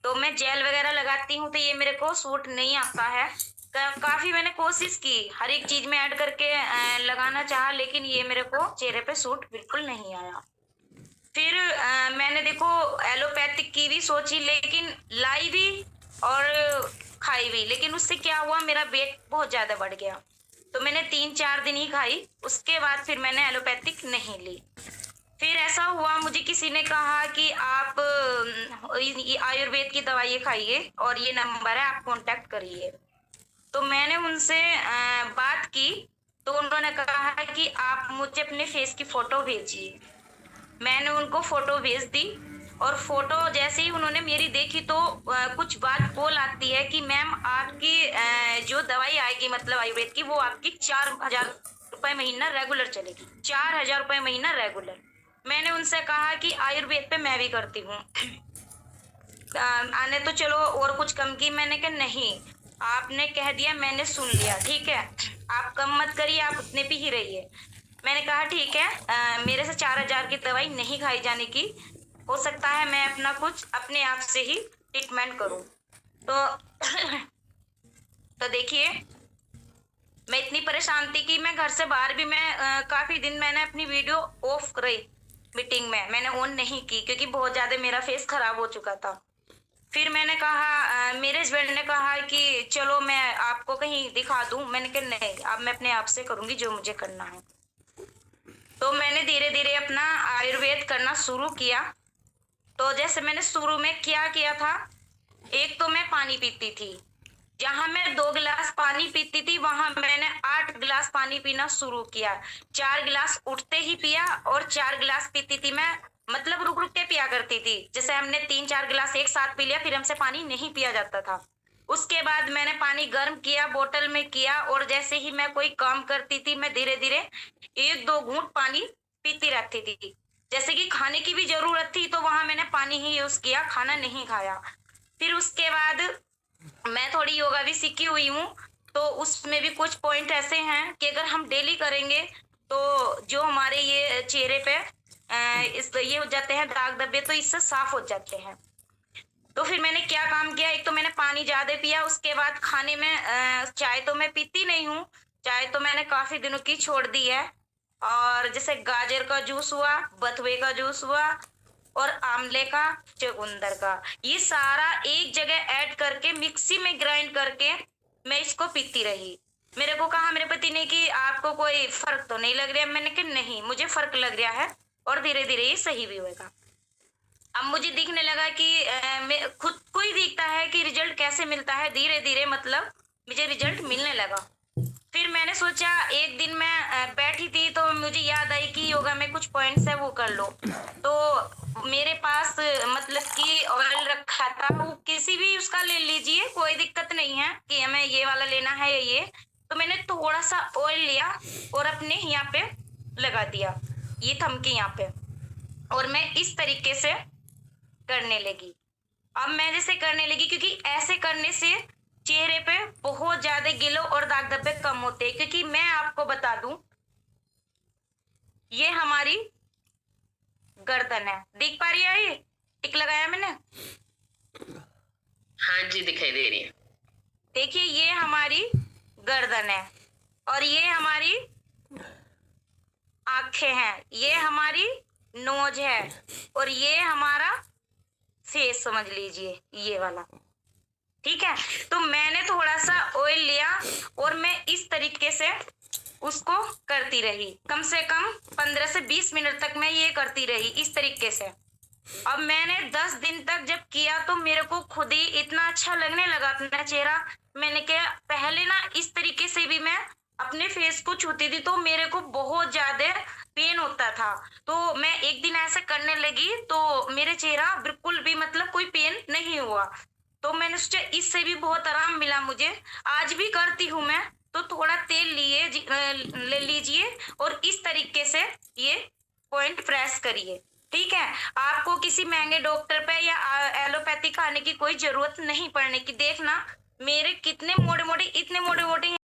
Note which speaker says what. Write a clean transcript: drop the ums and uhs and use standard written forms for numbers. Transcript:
Speaker 1: तो मैं जेल वगैरह लगाती हूँ तो ये मेरे को सूट नहीं आता है। काफी मैंने कोशिश की, हर एक चीज में ऐड करके लगाना चाहा, लेकिन ये मेरे को चेहरे पे सूट बिल्कुल नहीं आया। फिर मैंने देखो एलोपैथिक की भी सोची, लेकिन लाई भी और खाई भी, लेकिन उससे क्या हुआ, मेरा वेट बहुत ज्यादा बढ़ गया। तो मैंने 3-4 दिन ही खाई, उसके बाद फिर मैंने एलोपैथिक नहीं ली। फिर ऐसा हुआ, मुझे किसी ने कहा कि आप ये आयुर्वेद की दवाई खाइए और ये नंबर है, आप कांटेक्ट करिए। तो मैंने उनसे बात की, तो उन्होंने कहा कि आप मुझे अपने फेस की फोटो भेजिए। मैंने उनको फोटो भेज दी, और फोटो जैसे ही उन्होंने मेरी देखी तो कुछ बात बोल आती है कि मैम आपकी जो दवाई आएगी मतलब आयुर्वेद की, वो आपकी 4,000 रुपए महीना रेगुलर चलेगी। 4,000 रुपए महीना रेगुलर। मैंने उनसे कहा कि आयुर्वेद पे मैं भी करती हूँ, आने तो चलो और कुछ कम की। मैंने कहा नहीं, आपने कह दिया, मैंने सुन लिया, ठीक है, आप कम मत करिए, आप उतने पे ही रहिए। मैंने कहा ठीक है, मेरे से 4,000 की दवाई नहीं खाई जाने की, हो सकता है मैं अपना कुछ अपने आप से ही ट्रीटमेंट करूं। तो तो देखिए, मैं इतनी परेशान थी कि मैं घर से बाहर भी, मैं काफी दिन मैंने अपनी वीडियो ऑफ करी, मीटिंग में मैंने ऑन नहीं की, क्योंकि बहुत ज्यादा मेरा फेस खराब हो चुका था। फिर मैंने कहा, मेरे हस्बैंड ने कहा कि चलो मैं आपको कहीं दिखा दूं। मैंने कहा नहीं, अब मैं अपने आप से करूंगी जो मुझे करना है। तो मैंने धीरे धीरे अपना आयुर्वेद करना शुरू किया। तो जैसे मैंने शुरू में क्या किया था, एक तो मैं पानी पीती थी, जहां मैं 2 गिलास पानी पीती थी वहां मैंने 8 गिलास पानी पीना शुरू किया। 4 गिलास उठते ही पिया, और 4 गिलास पीती थी मैं, मतलब रुक रुक के पिया करती थी। जैसे हमने 3-4 गिलास एक साथ पी लिया, फिर हमसे पानी नहीं पिया जाता था। उसके बाद मैंने पानी गर्म किया, बोतल में किया, और जैसे ही मैं कोई काम करती थी, मैं धीरे धीरे 1-2 घूंट पानी पीती रहती थी। जैसे कि खाने की भी जरूरत थी तो वहां मैंने पानी ही यूज किया, खाना नहीं खाया। फिर उसके बाद मैं थोड़ी योगा भी सीखी हुई हूँ, तो उसमें भी कुछ पॉइंट ऐसे हैं कि अगर हम डेली करेंगे तो जो हमारे ये चेहरे पे इस ये हो जाते हैं दाग धब्बे, तो इससे साफ हो जाते हैं। तो फिर मैंने क्या काम किया, एक तो मैंने पानी ज्यादा पिया, उसके बाद खाने में चाय तो मैं पीती नहीं हूँ, चाय तो मैंने काफी दिनों की छोड़ दी है। और जैसे गाजर का जूस हुआ, बथुए का जूस हुआ, और आंवले का, चुकंदर का, ये सारा एक जगह ऐड करके मिक्सी में ग्राइंड करके मैं इसको पीती रही। मेरे को कहा मेरे पति ने कि आपको कोई फर्क तो नहीं लग रहा है। मैंने कहा नहीं, मुझे फर्क लग रहा है, और धीरे धीरे ये सही भी होगा। अब मुझे दिखने लगा कि मैं खुद को ही दिखता है कि रिजल्ट कैसे मिलता है, धीरे धीरे मतलब मुझे रिजल्ट मिलने लगा। फिर मैंने सोचा, एक दिन मैं बैठी थी तो मुझे याद आई कि योगा में कुछ पॉइंट्स है वो कर लो। तो मेरे पास मतलब कि ऑयल रखा था, वो किसी भी उसका ले लीजिए, कोई दिक्कत नहीं है कि हमें ये वाला लेना है या ये। तो मैंने थोड़ा सा ऑयल लिया और अपने यहाँ पे लगा दिया, ये थम के यहाँ पे, और मैं इस तरीके से करने लगी। अब मैं जैसे करने लगी, क्योंकि ऐसे करने से चेहरे पे बहुत ज्यादा गिलो और दाग धब्बे कम होते हैं। क्योंकि मैं आपको बता दूं, ये हमारी गर्दन है, दिख पा रही है, ये टिक लगाया मैंने,
Speaker 2: हाँ जी दिखाई दे रही है।
Speaker 1: देखिए ये हमारी गर्दन है, और ये हमारी आंखें हैं, ये हमारी नोज है, और ये हमारा फेस समझ लीजिए, ये वाला। ठीक है, तो मैंने थोड़ा सा ऑयल लिया और मैं इस तरीके से उसको करती रही, कम से कम 15 से 20 मिनट तक मैं ये करती रही इस तरीके से। अब मैंने 10 दिन तक जब किया तो मेरे को खुद ही इतना अच्छा लगने लगा अपना चेहरा। मैंने क्या, पहले ना इस तरीके से भी मैं अपने फेस को छूती थी तो मेरे को बहुत ज्यादा पेन होता था। तो मैं एक दिन ऐसे करने लगी तो मेरे चेहरा बिल्कुल भी मतलब कोई पेन नहीं हुआ। तो मैंने सोचा इससे भी बहुत आराम मिला मुझे। आज भी करती हूँ मैं, तो थोड़ा तेल ले लीजिए और इस तरीके से ये पॉइंट प्रेस करिए। ठीक है, आपको किसी महंगे डॉक्टर पे या एलोपैथी खाने की कोई जरूरत नहीं पड़ने की। देखना मेरे कितने मोटे मोटे, इतने मोटे मोटे